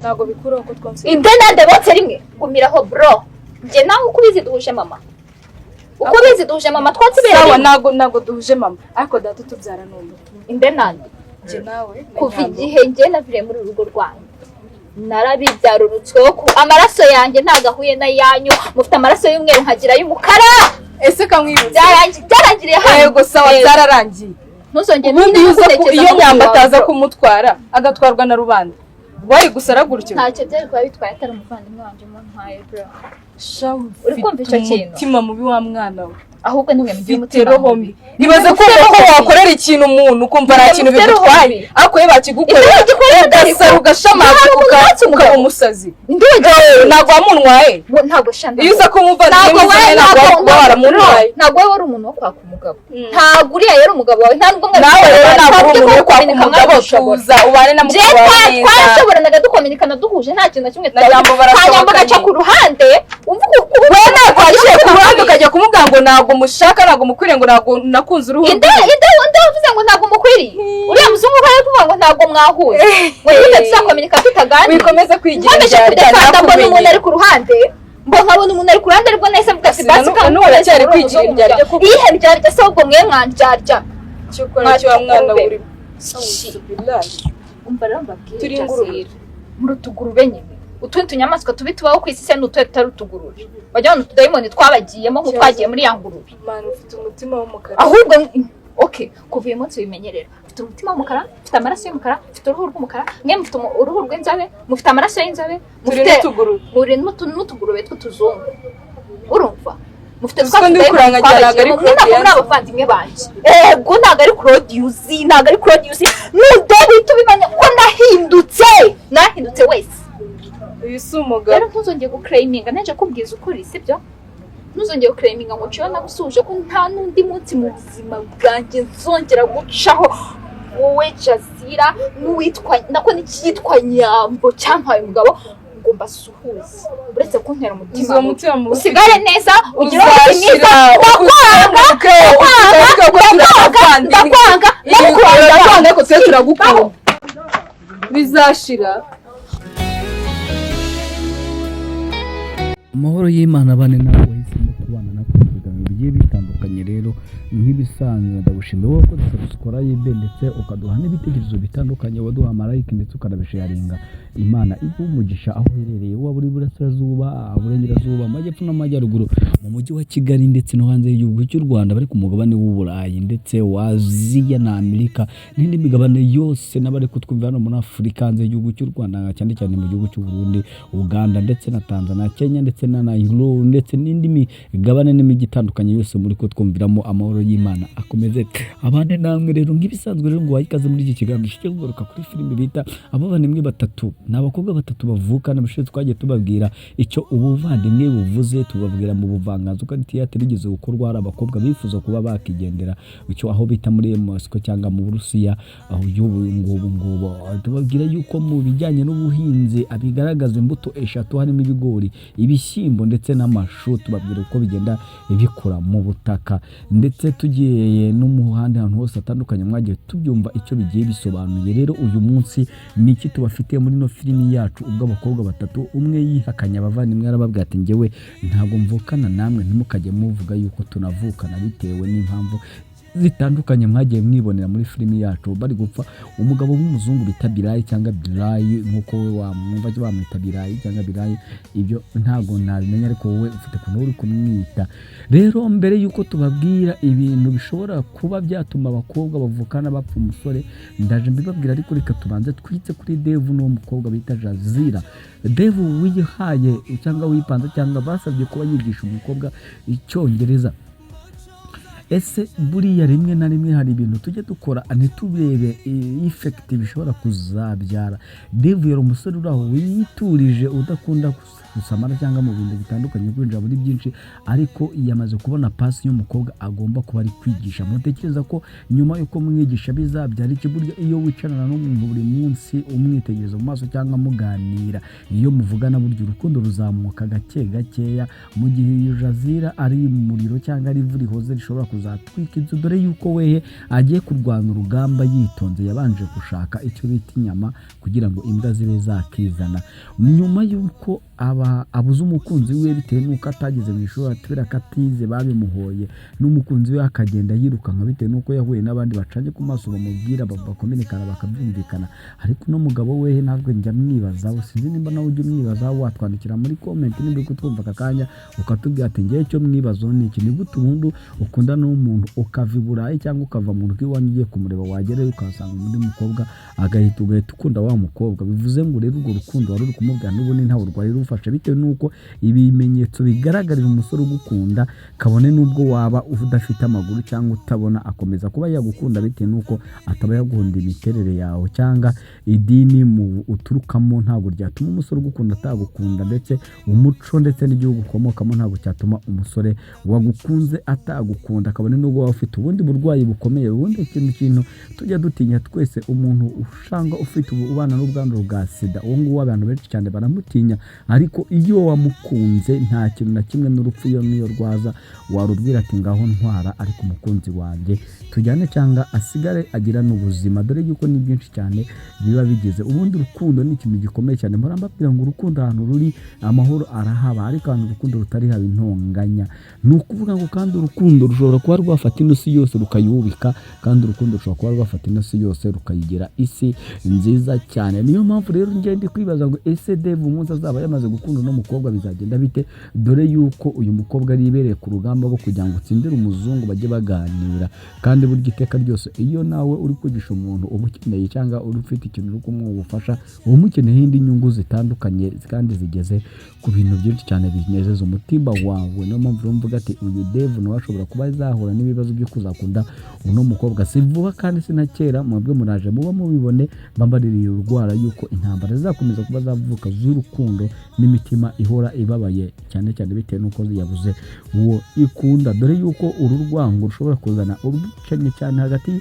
ntago bikuraho ko twonse inde nande botse rimwe gumiraho bro nje nawe uko bizi duhuje mama uko bizi duhuje mama twatsibera sawa nago duhuje mama ariko data tubyara numva inde nande nje nawe kuva igihe nje navire muri urugo rwanyu narabibyarurutsweho ko amaraso yanjye ntagahuye na yanyu mufite amaraso y'umweru nkagira y'umukara ese kamwibutse byarangiriye hano yego sawa byararangiye ntuzongere iyo nyamba ataza kumutwara agatwarwa na rubanda wari gusara gutyo ntacyo byari kuba bitwaye atari umuvandimwe wanjye ntwaye bro shawu uri kumva icyo kintu mutima mubi wa mwana we ahubwo nimwe mugiye umutima mubi nibaze ko wakorera ikintu umuntu ukumva nta kintu bigutwaye ariko ye bakigukorera ugasara ugashamaza ukaba umusazi ntabwo wamunwaye ntabwo shanda iyo uza kumva ntabwo waramunwaye ntabwo wowe wari umuntu wo kwaka umugabo ntabwo uriya yari umugabo wawe ntabwo nawe rero ntabwo uri umuntu wo kwaka umugabo tuza ubane na mukuru wawe neza twashoboranaga dukominikana duhuje nta kintu na kimwe twanyambo gaca ku ruhande we ntabwo wagiye ku ruhande ukajya kumubwira ngo ntabwo mushaka ntabwo mukwiriye ngo ntabwo nakunze uruhu inde wavuze ngo ntabwo mukwiriye uriya muzungu ubaye kuvuga ngo ntabwo mwahuye ngo yite tuzakominika tutaganira wikomeza kwigira ibya mbona umuntu ari ku ruhande nkabona umuntu ari ku ruhande aribwo nahise mvuga ati basi n'ubu cyari kwigira ibyarya kuko ihe byarya se ahubwo mwe mwandyarya cyokora cyo mwana uri umva rero mbabwire turi ingurube muri utugurube nyine utundi tunyamaswa tubi tubaho ku isi se n'utuye tutari utugurube bajya babona utudayimoni twabagiyemo nk'utwagiye muri ya ngurube mwana ufite umutima w'umukara ahubwo okay kuva uyu munsi bimenyerera mfite umutima w'umukara mfite amaraso y'umukara mfite uruhu rw'umukara mwe mufite uruhu rw'inzobe mufite amaraso y'inzobe muri n'utugurube tw'utuzungu urumva mufite muri abavandimwe banjye ego ntabwo ari Claudius nudebe tubimenya ko nahindutse wese uyu si umugabo rero ntuzongeye guclaiminga naje kubwiza ukuri sibyo ntuzongeye guclaiminga ngo ciyo nagusuje ko nta nundi munsi mu buzima bwanjye nzongera gucaho wowe Jazira n'uwitwa nako n'ikitwa Nyambo cyampaye umugabo ngo mbasuhuze uretse kuntera umutima usigare neza ugira ubuzima ndakwanga ko twe turagukunda bizashira amahoro y'Imana bane nawe wahisemo kubana natwe mu biganiro bigiye bitandukanye rero nk'ibisanzwe ndagushimira wowe ko subscribe ndetse ukaduha n'ibitekerezo bitandukanye waduha like ndetse ukanabisharinga Imana igumugisha aho uherereye waba uri burasirazuba burengerazuba amajyepfo n'amajyaruguru mu mujyi wa Kigali ndetse no hanze y'igihugu cy'u Rwanda bari ku mugabane w'Uburayi ndetse wa Aziya na Amerika n'indi migabane yose n'abari kutwumva hano muri Afurika hanze y'igihugu cy'u Rwanda cyane cyane mu gihugu cy'u Burundi Uganda ndetse na Tanzania Kenya ndetse na Nairobi ndetse n'indi migabane n'imijyi itandukanye yose muri ko twumviramo amahoro y'Imana akomeze abane namwe rero nk'ibisanzwe rero ngo wayikaze muri iki kiganiro cyo kugaruka kuri filime bita abavandimwe batatu n'abakobwa batatu bavuka n'abashinzwe twagiye tubabwira icyo ubuvandimwe buvuze tubabwira mu buvanganzo kandi tiyateri igeze gukorwa hari abakobwa bifuza kuba bakigendera icyo aho bita muri Moscow cyangwa mu Burusiya aho ngubu tubabwira yuko mu bijyanye n'ubuhinzi abigaragaza imbuto eshatu harimo ibigori ibishyimbo ndetse n'amashu tubabwira uko bigenda bikura mu butaka ndetse tugiye no mu handi hantu hose atandukanye mwagiye tubyumva icyo bigiye bisobanuye rero uyu munsi niki tubafitiye muri no filimi yacu ubwo abakobwa batatu umwe yihakanya abavandimwe arababwira ati njyewe ntabwo mvukana namwe ntimukajye muvuga yuko tunavukana bitewe n'impamvu zitandukanye mwagiye mwibonera muri filimi yacu bari gupfa umugabo w'umuzungu bita Birayi cyangwa Birayi nkuko we wamwumva bamwita Birayi cyangwa Birayi ibyo ntago nabimenya ariko wowe ufite kuntu uri kumwita rero mbere yuko tubabwira ibintu bishobora kuba byatuma abakobwa bavukana bapfa umusore ndaje mbibabwira ariko reka tubanze twitse kuri Devu n'uwo mukobwa bita Jazira Devu wihaye cyangwa wipanze cyangwa basabye kuba yigisha umukobwa icyongereza ese buriya rimwe na rimwe hari ibintu tujye dukora ntitubirebe effect bishobora kuzabyara Devu yari umusore uraho witurije udakunda gusamara cyangwa mu bintu bitandukanye kwinjira muri byinshi ariko yamaze kubona pasi y'umukobwa agomba kuba ari kwigisha mutekereza ko nyuma yuko mwigisha bizabyara iki burya iyo wicarana n'umuntu buri munsi umwitegereza mu maso cyangwa muganira iyo muvugana burya urukundo ruzamuka gake gakeya mu gihe iyo Jazira ari umuriro cyangwa ari ivu rihoze rishobora kuzatwika inzu, dore yuko wehe agiye kurwana urugamba yitonze, yabanje gushaka icyo bita inyama kugira ngo imbwa zibe zakizana. Nyuma yuko abuze umukunzi we bitewe nuko atageze mu ishuri atubera katize babimuhoye, n'umukunzi we akagenda yirukanka bitewe nuko yahuye n'abandi bacanye ku maso bamubwira bakomenekana bakabyumvikana. Ariko no mugabo wehe ntabwo njya mwibazaho, sinzi nimba nawe ujya umwibazaho, watwandikira muri comment nimba uri kutwumva aka kanya ukatubwira ati ngiye cyo mwibazaho ni iki, ni gute ubundi ukunda n'umuntu ukava i Burayi cyangwa ukava mu rugo iwanyu ugiye kumureba, wagerayo ukahasanga undi mukobwa ugahita ukunda wa mukobwa. Bivuze ngo rero urwo rukundo wari uri kumubwira n'ubundi ntawe rwari rufashe, bitewe nuko ibimenyetso bigaragarira umusore ugukunda kabone nubwo waba udafite amaguru cyangwa utabona, akomeza kuba yagukunda bitewe nuko ataba yaguhunda imiterere yawe cyangwa idini mu uturukamo, ntabwo ryatuma umusore ugukunda atagukunda, ndetse umuco ndetse n'igihugu ukomokamo ntabwo cyatuma umusore wagukunze atagukunda kabone nubwo waba ufite ubundi burwayi bukomeye. Ubundi ikintu tujya dutinya twese, umuntu ushanga ufite ubana n'ubwandu bwa sida, uwo nguwo abantu benshi cyane baramutinya, ariko iyo wamukunze nta kintu na kimwe n'urupfu iyo niyo rwaza warubwira ati ngaho ntwara ariko umukunzi wanjye tujyane cyangwa asigare agira n'ubuzima, dore yuko ni byinshi cyane biba bigeze. Ubundi urukundo ni ikintu gikomeye cyane, mpora mbabwira ngo urukundo ahantu ruri amahoro arahaba, ariko ahantu urukundo rutari haba intonganya. Ni ukuvuga ngo kandi urukundo rushobora kuba rwafata ino si yose rukayubika, kandi urukundo rushobora kuba rwafata ino si yose rukayigira isi nziza cyane. Niyo mpamvu rero ngende kwibaza ngo ese Dave umunsi azaba yamaze gukunda no mukobwa bizagenda bite, dore yuko uyu mukobwa ari ibereye ku rugamba rwo kugira ngo utsindire umuzungu bajye baganira. Kandi burya iteka ryose iyo nawe uri kugisha umuntu umukeneye cyangwa uri ufite ikintu uri kumwufasha, uba umukeneye indi nyungu zitandukanye kandi zigeze ku bintu byinshi cyane binezeza umutima wawe. Niyo mpamvu mvuga ati uyu Dave nawe ashobora kuba azahura n'ibibazo byo kuzakunda uno mukobwa, si vuba kandi si na kera, mwebwe muraje muba mubibone, bambaririye urwara yuko intambara zizakomeza kuba zavuka z'urukundo n'imitima ihora ibabaye cyane cyane bitewe nuko yabuze uwo ikunda, dore yuko uru rwango rushobora kuzana ubwicanyi cyane hagati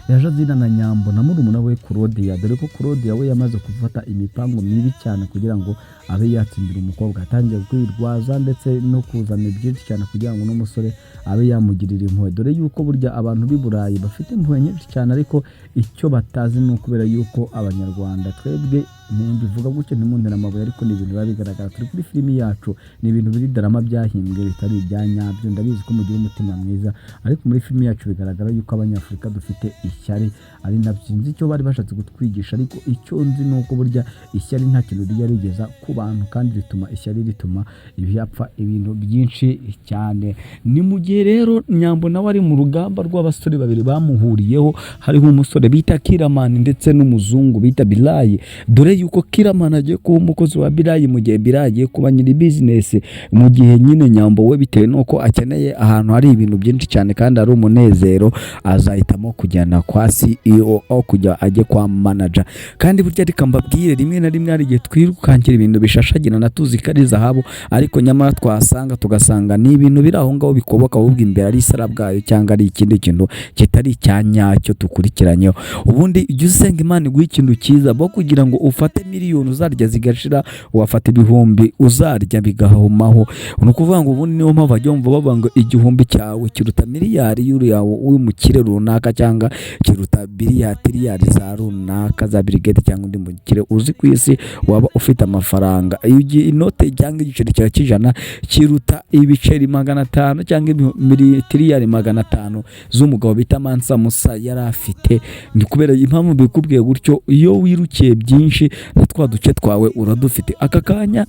ya Jazina na Nyambo na murumuna we Claudia, dore ko Claudia we yamaze gufata imipango mibi cyane kugira ngo abe yatsindira umukobwa, atangiye kwirwaza ndetse no kuzana byinshi cyane kugira ngo n'umusore abe yamugirira impuhwe, dore yuko burya abantu b'i Burayi bafite impuhwe nyinshi cyane, ariko icyo batazi ni ukubera yuko abanyarwanda twebwe mbivuga gutyo ntimuntera amabuye, ariko ni ibintu biba bigaragara. Turi kuri filimi yacu, ni ibintu biri drama byahimbwe bitari ibya nyabyo, ndabizi ko mugira umutima mwiza, ariko muri filimi yacu bigaragara yuko abanyafurika dufite ishyari, ari nabyo nzi icyo bari bashatse kutwigisha, ariko icyo nzi ni uko burya ishyari nta kintu rijya rigeza ku bantu, kandi rituma ishyari rituma ibyapfa ibintu byinshi cyane. Ni mu gihe rero Nyambo nawe ari mu rugamba rw'abasore babiri bamuhuriyeho, hariho umusore bita Kiramani ndetse n'umuzungu bita Bilayi, dore yuko Kiramani agiye kuba umukozi wa Bilayi mu gihe Bilayi agiye kuba nyiri business, mu gihe nyine Nyambo we bitewe nuko akeneye ahantu hari ibintu byinshi cyane kandi ari umunezero, azahitamo kujyana kwa CEO kujya ajye kwa manager. Kandi burya reka mbabwire, rimwe na rimwe hari igihe twirukankira ibintu bishashagirana tuzi ko ari zahabu, ariko nyamara twasanga tugasanga ni ibintu biri aho ngaho bikoboka, ahubwo imbere ari isara bwayo cyangwa ari ikindi kintu kitari icyanyacyo tukurikiranyeho. Ubundi ujye usenga Imana iguha ikintu cyiza, bo kugira ngo ufate miliyoni uzarya zigashira, wafata ibihumbi uzarya bigahomaho. Ni ukuvuga ngo ubundi niyo mpamvu bajya bumva bavuga ngo igihumbi cyawe kiruta miliyari yawe w'umukire runaka, cyangwa kiruta biliyari za runaka za Bill Gates cyangwa undi mukire uzi ku isi waba ufite amafaranga. Iyo inote cyangwa igiceri cyawe cy'ijana kiruta ibiceri 500 cyangwa miliyari 500 z'umugabo bita Mansa Musa yari afite. Ni kubera impamvu bikubwiye gutyo, iyo wirukiye byinshi na twa duce twawe uradufite. Aka kanya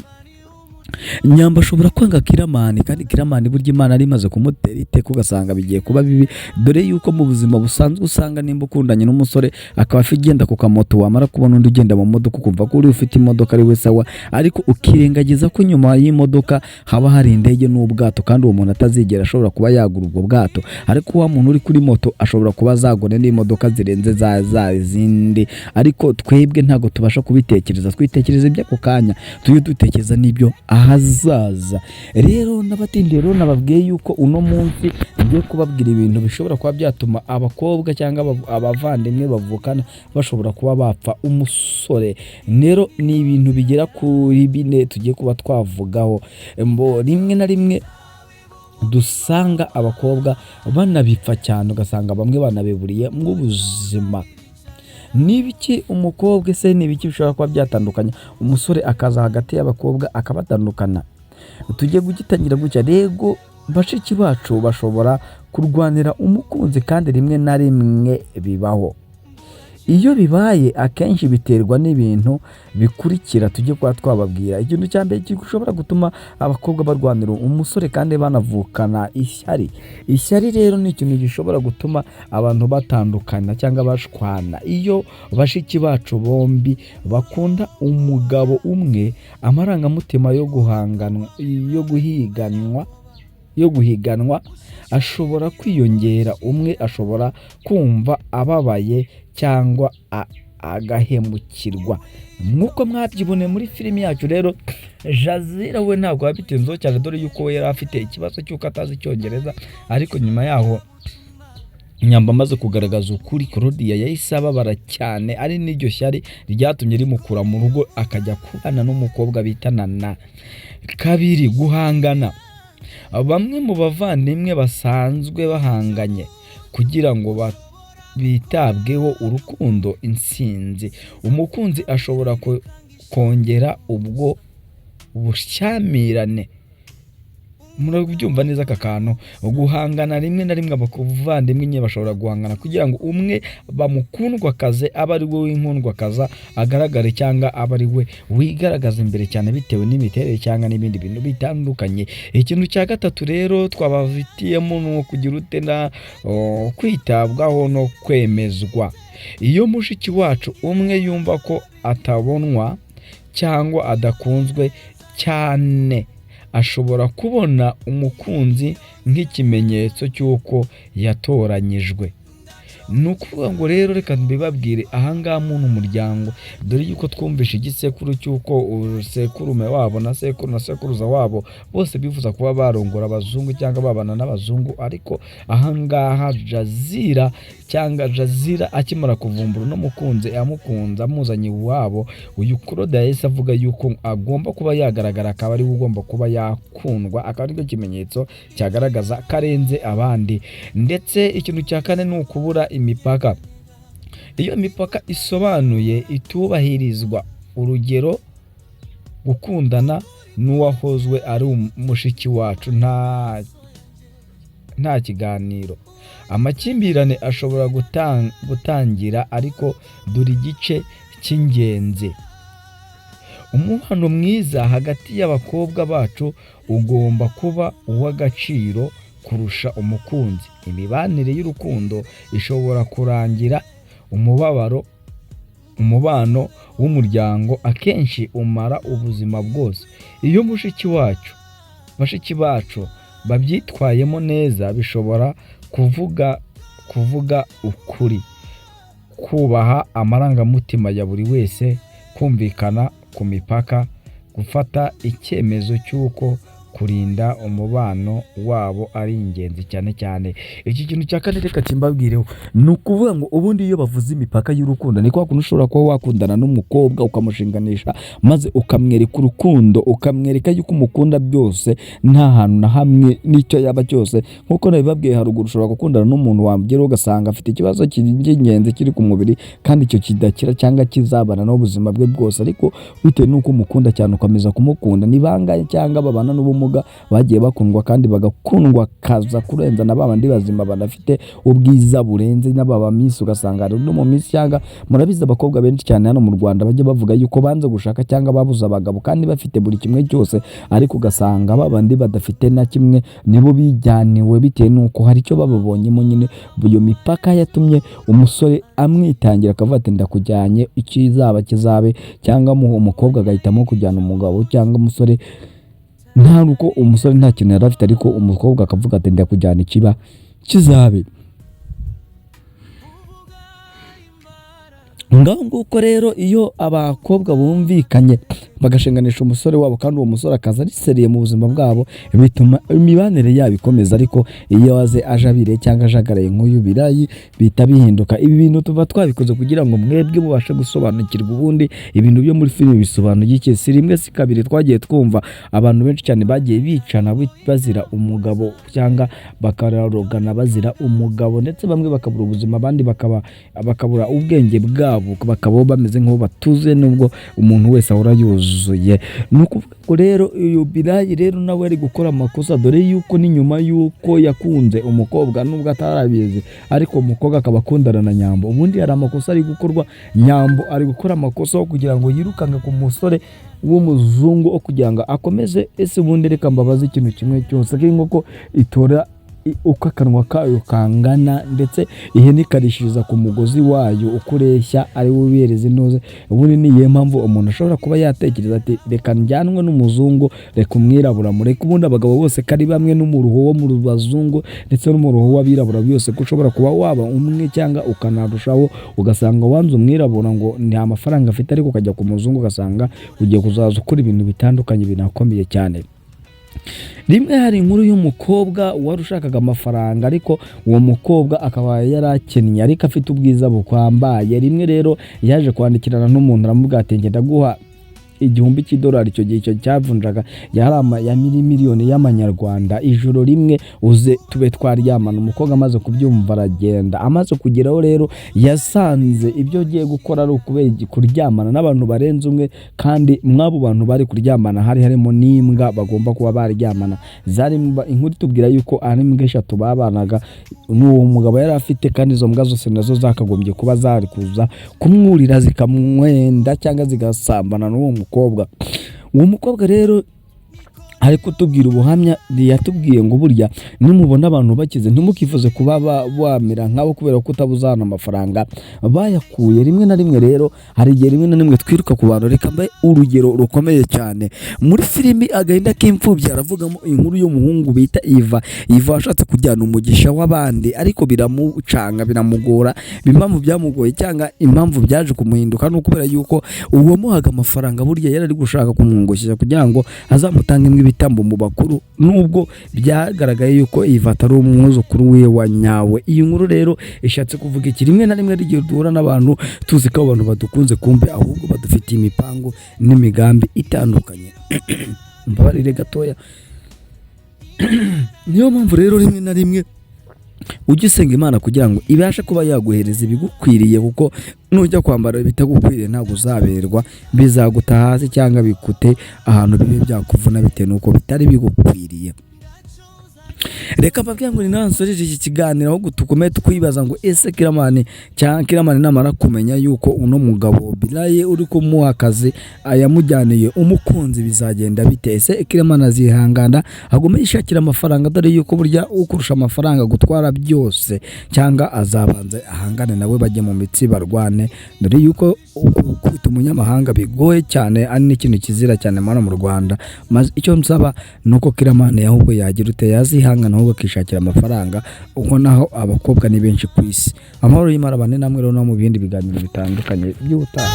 Nyambo ashobora kwanga Kiramani, kandi Kiramani burya Imana ari imaze kumutera iteka ugasanga bigiye kuba bibi, dore yuko mu buzima busanzwe usanga nimba ukundanye n'umusore akaba afigenda ku kamoto, wamara kubona undi ugenda mu modoka ukumva ko uri ufite imodoka ari we sawa, ariko ukirengagiza ko nyuma y'imodoka haba hari indege n'ubwato, kandi uwo muntu atazigera ashobora kuba yagura ubwo bwato. Ariko wa muntu uri kuri moto ashobora kuba azagura n'imodoka zirenze za zindi, ariko twebwe ntago tubasha kubitekereza, twitekereza iby'ako kanya, tujye dutekereza n'ibyo ahazaza. Rero n'abatindi rero nababwiye yuko uno munsi ngiye kubabwira ibintu bishobora kuba byatuma abakobwa cyangwa abavandimwe bavukana bashobora kuba bapfa umusore. Rero ni ibintu bigera kuri 4 tugiye kuba twavugaho. Rimwe na rimwe dusanga abakobwa banabipfa cyane, ugasanga bamwe banabiburiye mu buzima. Nibiki umukobwa ese nibiki bishobora kuba byatandukanya umusore akaza hagati y'abakobwa akabatandukana? Tujye gugitangira gutya. Rego bashiki bacu bashobora kurwanira umukunzi kandi rimwe na rimwe bibaho. Iyo bibaye akenshi biterwa n'ibintu bikurikira tujye kwa twababwira. Ikintu cya mbere gishobora gutuma abakobwa barwanira umusore kandi banavukana ishyari. Ishyari rero ni ikintu gishobora gutuma abantu batandukana cyangwa bashwana. Iyo bashiki bacu bombi bakunda umugabo umwe, amarangamutima yo guhiganwa ashobora kwiyongera. Umwe ashobora kumva ababaye cyangwa agahemukirwa. Nk'uko mwabyibone muri filimi yacu rero, Jazira we ntabwo yabitinzeho cyane, dore yuko we yari afite ikibazo cy'uko atazi Icyongereza, ariko nyuma yaho Nyamba amaze kugaragaza ukuri, Claudia yahise ababara cyane, ari n'iryo shyari ryatumye rimukura mu rugo akajya kubana n'umukobwa bita Nana. Kabiri, guhangana. Bamwe mu bavandimwe basanzwe bahanganye kugira ngo bitabweho urukundo intsinzi. Umukunzi ashobora kongera ubwo bushyamirane. Murabyumva neza aka kantu, guhangana rimwe na rimwe abavandimwe nye bashobora guhangana kugira ngo umwe bamukundwakaze aba ari we w'inkundwakaza agaragare, cyangwa aba ari we wigaragaza imbere cyane bitewe n'imiterere cyangwa n'ibindi bintu bitandukanye. Ikintu cya gatatu rero twabafitiyemo no kugira utena kwitabwaho no kwemezwa. Iyo mushiki wacu umwe yumva ko atabonwa cyangwa adakunzwe cyane, ashobora kubona umukunzi nk'ikimenyetso cy'uko yatoranyijwe. Ni ukuvuga ngo rero reka mbibabwire ahangaha mu muryango, dore yuko twumvishe igisekuru cy'uko sekurume wabo na sekuru na sekuruza wabo bose bifuza kuba barongora abazungu cyangwa babana n'abazungu, ariko ahangaha Jazira akimara kuvumbura no mukunze amukunze amuzanye iwabo, uyu Claudia yahise avuga yuko agomba kuba yagaragara, akaba ari we ugomba kuba yakundwa, akaba ari cyo kimenyetso cyagaragaza karenze abandi. Ndetse ikintu cya kane ni ukubura imipaka. Iyo mipaka isobanuye itubahirizwa, urugero gukundana n'uwahozwe ari umushiki wacu nta kiganiro, amakimbirane ashobora gutangira, ariko dore igice cy'ingenzi. Umubano mwiza hagati y'abakobwa bacu ugomba kuba uw'agaciro kurusha umukunzi. Imibanire y'urukundo ishobora kurangira umubano w'umuryango akenshi umara ubuzima bwose. Iyo bashiki bacu babyitwayemo neza, bishobora kuvuga ukuri, kubaha amarangamutima ya buri wese, kumvikana ku mipaka, gufata icyemezo cy'uko kurinda umubano wabo ari ingenzi cyane cyane. Iki kintu cya kane reka kimbabwireho, ni ukuvuga ngo ubundi iyo bavuze imipaka y'urukundo ni kwa kuntu ushobora kuba wakundana n'umukobwa ukamushinganisha, maze ukamwereka urukundo, ukamwereka yuko umukunda byose nta hantu na hamwe n'icyo yaba cyose. Nk'uko nabibabwiye haruguru, ushobora gukundana n'umuntu wamugeraho ugasanga afite ikibazo cy'ingenzi kiri ku mubiri kandi icyo kidakira cyangwa kizabana n'ubuzima bwe bwose, ariko bitewe n'uko umukunda cyane ukomeza kumukunda. Ni bangahe cyangwa babana n'ubumuga bagiye bakundwa kandi bagakundwa kaza kurenza na babandi bazima banafite ubwiza burenze n'ababa Miss, ugasanga ari no mu Miss. Cyangwa murabizi abakobwa benshi cyane hano mu Rwanda bajye bavuga yuko banze gushaka cyangwa babuza abagabo kandi bafite buri kimwe cyose, ariko ugasanga babandi badafite na kimwe nibo bijyaniwe bitewe n'uko hari icyo bababonyemo nyine. Iyo mipaka yatumye umusore amwitangira akavuga ati ndakujyanye, ikizaba kizabe, cyangwa umukobwa agahitamo kujyana umugabo cyangwa umusore ntaruko umusore nta kintu yari afite, ariko umukobwa akavuga ati ndakujyana ikiba kizabe. ngaho nguko rero iyo abakobwa bumvikanye bagashinganisha umusore wabo kandi uwo musore akaza ari seriye mu buzima bwabo bituma imibanire yabo ikomeza ariko iyo waze ajabire cyangwa ajagaraye nk'uyu Birayi bita bihinduka ibi bintu tuva twabikoze kugira ngo mwebwe mubashe gusobanukirwa ubundi ibintu byo muri filime bisobanuye iki si rimwe si kabiri twagiye twumva abantu benshi cyane bagiye bicana bazira umugabo cyangwa bakararogana bazira umugabo ndetse bamwe bakabura ubuzima abandi bakabura ubwenge bwabo bakaba bameze nk'aho batuze nubwo umuntu wese ahora yuzuye nuko rero uyu Birayi rero nawe ari gukora amakosa dore yuko ni nyuma yuko yakunze umukobwa nubwo atarabizi ariko umukobwa akaba akundana na Nyambo ubundi hari amakosa ari gukorwa Nyambo ari gukora amakosa kugira ngo yirukange ku musore w'umuzungu kugira ngo akomeze ese ubundi reka mbabaze ikintu kimwe cyose nk'uko itora uko akanwa kayo kangana ndetse ihene ikarishiriza ku mugozi wayo ukureshya ari ubereze inoze ubundi niyo mpamvu umuntu ashobora kuba yatekereza ati reka njyanwe n'umuzungu reka umwirabura mureke ubundi abagabo bose kari bamwe n'umuruho wo mu bazungu ndetse n'umuruho w'abirabura byose ko ushobora kuba waba umwe cyangwa ukanarushaho ugasanga wanze umwirabura ngo nta mafaranga afite ariko ukajya ku muzungu ugasanga ugiye kuzaza ukora ibintu bitandukanye binakomeye cyane. Rimwe hari inkuru y'umukobwa wari ushakaga amafaranga ariko uwo mukobwa akaba yarakennye ariko afite ubwiza bukwambaye rimwe rero yaje kwandikirana n'umuntu aramubwira ati ngenda guha $1,000 icyo gihe cyo cyavunjaga ya miliyoni y'amanyarwanda ijoro rimwe uze tube twaryamana umukobwa amaze kubyumva aragenda amaze kugeraho rero yasanze ibyo agiye gukora ari kuryamana n'abantu barenze umwe kandi mwabo bantu bari kuryamana harimo n'imbwa bagomba kuba baryamana zari inkuru tubwira yuko ari imbwa 3 babanaga n'uwo mugabo yari afite kandi izo mbwa zose nazo zakagombye kuba zari kuza kumwurira zikamwenda cyangwa zigasambana n'uwo uwo mukobwa rero ariko tubwira ubuhamya yatubwiye ngo burya nimubona abantu bakize ntimukifuze kuba bamera nkabo kubera ko utabuzana amafaranga bayakuye rimwe na rimwe rero hari igihe rimwe na rimwe twiruka ku bantu reka mbaye urugero rukomeye cyane muri filimi Agahinda k'imfubyi aravugamo inkuru y'umuhungu bita Iva ashatse kujyana umugisha w'abandi ariko biramucanga biramugora impamvu byamugoye cyangwa impamvu byaje kumuhinduka no kubera yuko uwo muhaga amafaranga burya yari ari gushaka kumwungukira kugira ngo azamutange ibitambo mu bakuru nubwo byagaragaye yuko Iva atari umwuzukuru we wa nyawe. Iyi nkuru rero ishatse kuvuga iki rimwe na rimwe rigiye duhura n'abantu tuzi ko abantu badukunze kumbe ahubwo badufitiye imipango n'imigambi itandukanye. Mbabarire gatoya. Niyo mpamvu rero rimwe na rimwe ugisenga Imana kugira ngo ibashe kuba yaguhereza ibigukwiriye kuko nujya kwambara bitagukwiriye ntabwo uzaberwa bizaguta hasi cyangwa bikute ahantu bibe byakuvuna bitewe nuko bitari bigukwiriye. Reka mbabwira ngo ninansoreje iki kiganiro aho gutukomeye tukwibaza ngo ese Kiramani namara kumenya yuko uno mugabo Birayi uri kumuha akazi ayamujyaniye umukunzi bizagenda bite ese Kiramani azihangana agome yishakira amafaranga dore yuko burya ukurusha amafaranga gutwara byose cyangwa azabanza ahangane nawe bajye mu mitsi barwane dore yuko kwita umunyamahanga bigoye cyane ari n'ikintu kizira cyane mu Rwanda maze icyo nsaba nuko Kiramani ahubwo yagira utayazihangana ahubwo kishakira amafaranga uko naho abakobwa ni benshi ku isi. Amahoro y'Imana bane namwe rero no mu bindi biganiro bitandukanye by'ubutaha.